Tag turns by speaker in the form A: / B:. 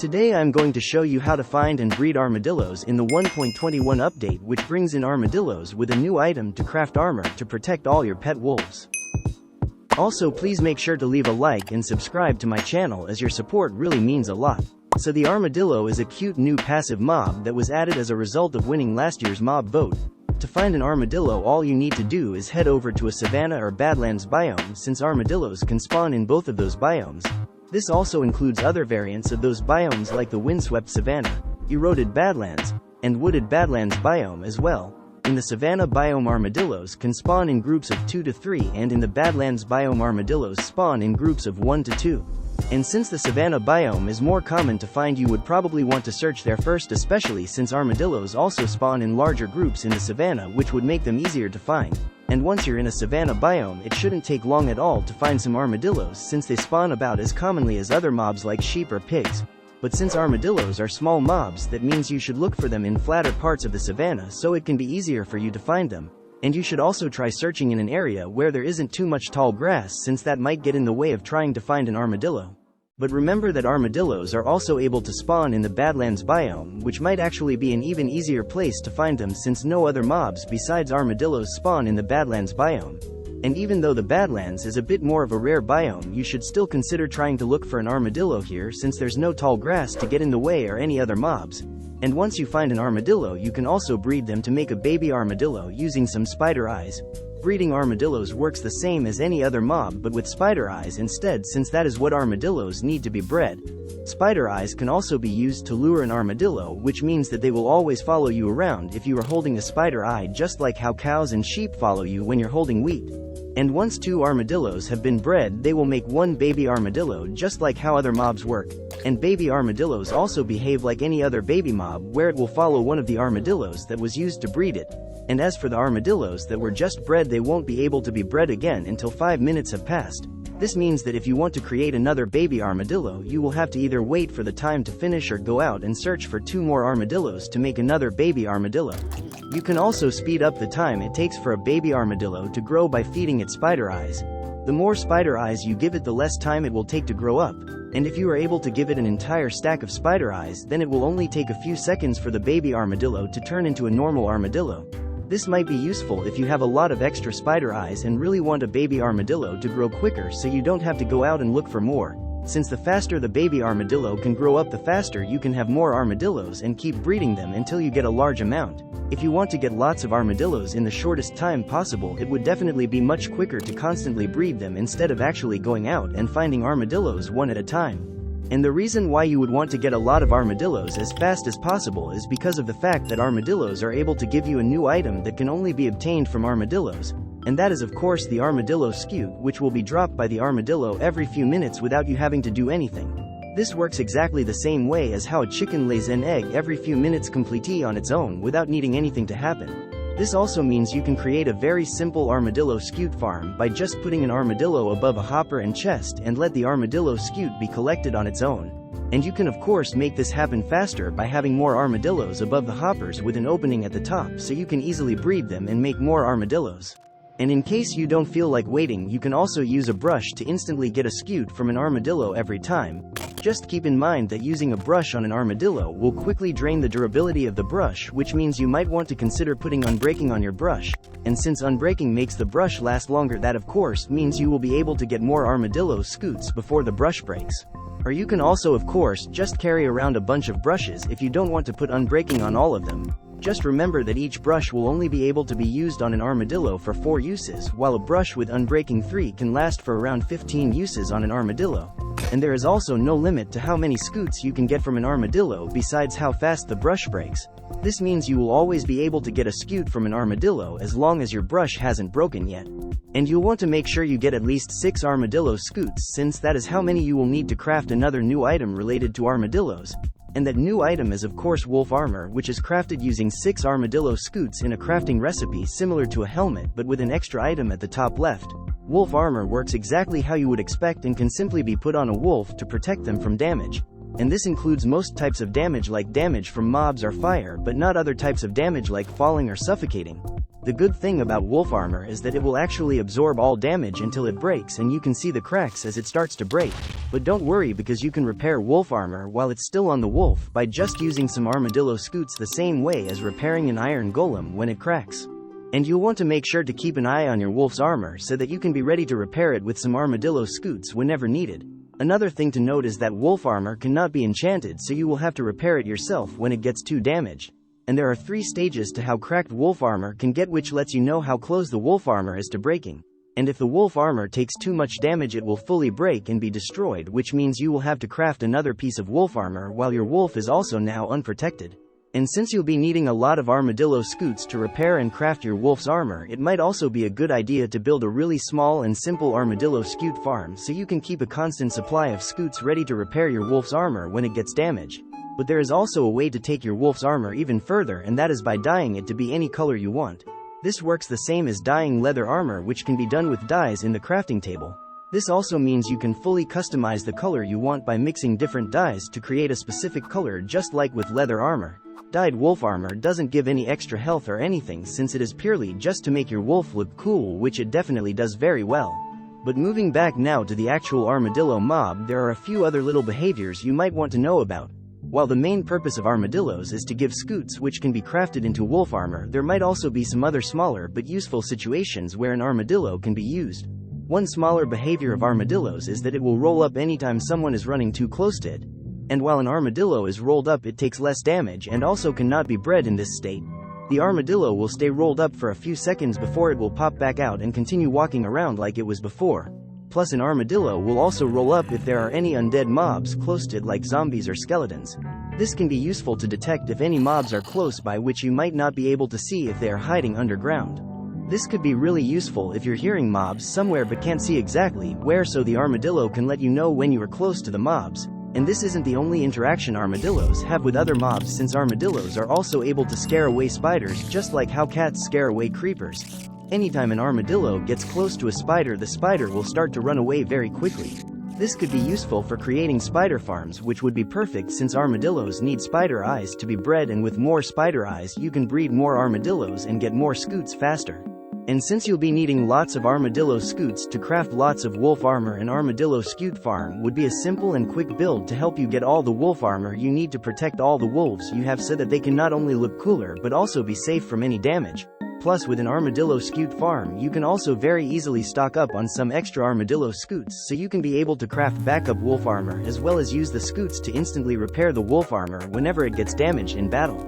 A: Today I'm going to show you how to find and breed armadillos in the 1.21 update, which brings in armadillos with a new item to craft armor to protect all your pet wolves. Also, please make sure to leave a like and subscribe to my channel, as your support really means a lot. So the armadillo is a cute new passive mob that was added as a result of winning last year's mob vote. To find an armadillo, all you need to do is head over to a savanna or badlands biome, since armadillos can spawn in both of those biomes. This also includes other variants of those biomes like the windswept savanna, eroded badlands, and wooded badlands biome as well. In the savanna biome, armadillos can spawn in groups of 2 to 3, and in the badlands biome, armadillos spawn in groups of 1 to 2. And since the savanna biome is more common to find, you would probably want to search there first, especially since armadillos also spawn in larger groups in the savanna, which would make them easier to find. And once you're in a savanna biome, it shouldn't take long at all to find some armadillos, since they spawn about as commonly as other mobs like sheep or pigs. But since armadillos are small mobs, that means you should look for them in flatter parts of the savanna so it can be easier for you to find them. And you should also try searching in an area where there isn't too much tall grass, since that might get in the way of trying to find an armadillo. But remember that armadillos are also able to spawn in the badlands biome, which might actually be an even easier place to find them, since no other mobs besides armadillos spawn in the badlands biome. And even though the badlands is a bit more of a rare biome, you should still consider trying to look for an armadillo here, since there's no tall grass to get in the way or any other mobs. And once you find an armadillo, you can also breed them to make a baby armadillo using some spider eyes. Breeding armadillos works the same as any other mob, but with spider eyes instead, since that is what armadillos need to be bred. Spider eyes can also be used to lure an armadillo, which means that they will always follow you around if you are holding a spider eye, just like how cows and sheep follow you when you're holding wheat. And once 2 armadillos have been bred, they will make 1 baby armadillo, just like how other mobs work. And baby armadillos also behave like any other baby mob, where it will follow one of the armadillos that was used to breed it. And as for the armadillos that were just bred, they won't be able to be bred again until 5 minutes have passed. This means that if you want to create another baby armadillo, you will have to either wait for the time to finish or go out and search for 2 more armadillos to make another baby armadillo. You can also speed up the time it takes for a baby armadillo to grow by feeding it spider eyes. The more spider eyes you give it, the less time it will take to grow up. And if you are able to give it an entire stack of spider eyes, then it will only take a few seconds for the baby armadillo to turn into a normal armadillo. This might be useful if you have a lot of extra spider eyes and really want a baby armadillo to grow quicker, so you don't have to go out and look for more. Since the faster the baby armadillo can grow up, the faster you can have more armadillos and keep breeding them until you get a large amount. If you want to get lots of armadillos in the shortest time possible, it would definitely be much quicker to constantly breed them instead of actually going out and finding armadillos one at a time. And the reason why you would want to get a lot of armadillos as fast as possible is because of the fact that armadillos are able to give you a new item that can only be obtained from armadillos. And that is of course the armadillo scute, which will be dropped by the armadillo every few minutes without you having to do anything. This works exactly the same way as how a chicken lays an egg every few minutes completely on its own without needing anything to happen. This also means you can create a very simple armadillo scute farm by just putting an armadillo above a hopper and chest and let the armadillo scute be collected on its own. And you can of course make this happen faster by having more armadillos above the hoppers with an opening at the top, so you can easily breed them and make more armadillos. And in case you don't feel like waiting, you can also use a brush to instantly get a scute from an armadillo every time. Just keep in mind that using a brush on an armadillo will quickly drain the durability of the brush, which means you might want to consider putting unbreaking on your brush. And since unbreaking makes the brush last longer, that of course means you will be able to get more armadillo scutes before the brush breaks. Or you can also of course just carry around a bunch of brushes if you don't want to put unbreaking on all of them. Just remember that each brush will only be able to be used on an armadillo for 4 uses, while a brush with unbreaking 3 can last for around 15 uses on an armadillo. And there is also no limit to how many scutes you can get from an armadillo besides how fast the brush breaks. This means you will always be able to get a scute from an armadillo as long as your brush hasn't broken yet. And you'll want to make sure you get at least 6 armadillo scutes, since that is how many you will need to craft another new item related to armadillos. And that new item is of course wolf armor, which is crafted using 6 armadillo scutes in a crafting recipe similar to a helmet, but with an extra item at the top left. Wolf armor works exactly how you would expect and can simply be put on a wolf to protect them from damage. And this includes most types of damage, like damage from mobs or fire, but not other types of damage like falling or suffocating. The good thing about wolf armor is that it will actually absorb all damage until it breaks, and you can see the cracks as it starts to break. But don't worry, because you can repair wolf armor while it's still on the wolf by just using some armadillo scutes the same way as repairing an iron golem when it cracks. And you'll want to make sure to keep an eye on your wolf's armor so that you can be ready to repair it with some armadillo scutes whenever needed. Another thing to note is that wolf armor cannot be enchanted, so you will have to repair it yourself when it gets too damaged. And there are 3 stages to how cracked wolf armor can get, which lets you know how close the wolf armor is to breaking. And if the wolf armor takes too much damage, it will fully break and be destroyed, which means you will have to craft another piece of wolf armor while your wolf is also now unprotected. And since you'll be needing a lot of armadillo scutes to repair and craft your wolf's armor, it might also be a good idea to build a really small and simple armadillo scute farm so you can keep a constant supply of scutes ready to repair your wolf's armor when it gets damaged. But there is also a way to take your wolf's armor even further, and that is by dyeing it to be any color you want. This works the same as dyeing leather armor, which can be done with dyes in the crafting table. This also means you can fully customize the color you want by mixing different dyes to create a specific color, just like with leather armor. Dyed wolf armor doesn't give any extra health or anything, since it is purely just to make your wolf look cool, which it definitely does very well. But moving back now to the actual armadillo mob, there are a few other little behaviors you might want to know about. While the main purpose of armadillos is to give scutes which can be crafted into wolf armor, there might also be some other smaller but useful situations where an armadillo can be used. One smaller behavior of armadillos is that it will roll up anytime someone is running too close to it. And while an armadillo is rolled up, it takes less damage and also cannot be bred in this state. The armadillo will stay rolled up for a few seconds before it will pop back out and continue walking around like it was before. Plus, an armadillo will also roll up if there are any undead mobs close to it, like zombies or skeletons. This can be useful to detect if any mobs are close by, which you might not be able to see if they are hiding underground. This could be really useful if you're hearing mobs somewhere but can't see exactly where, so the armadillo can let you know when you are close to the mobs. And this isn't the only interaction armadillos have with other mobs, since armadillos are also able to scare away spiders, just like how cats scare away creepers. Anytime an armadillo gets close to a spider, the spider will start to run away very quickly. This could be useful for creating spider farms, which would be perfect since armadillos need spider eyes to be bred, and with more spider eyes you can breed more armadillos and get more scutes faster. And since you'll be needing lots of armadillo scutes to craft lots of wolf armor, an armadillo scute farm would be a simple and quick build to help you get all the wolf armor you need to protect all the wolves you have, so that they can not only look cooler but also be safe from any damage. Plus, with an armadillo scute farm, you can also very easily stock up on some extra armadillo scutes, so you can be able to craft backup wolf armor as well as use the scutes to instantly repair the wolf armor whenever it gets damaged in battle.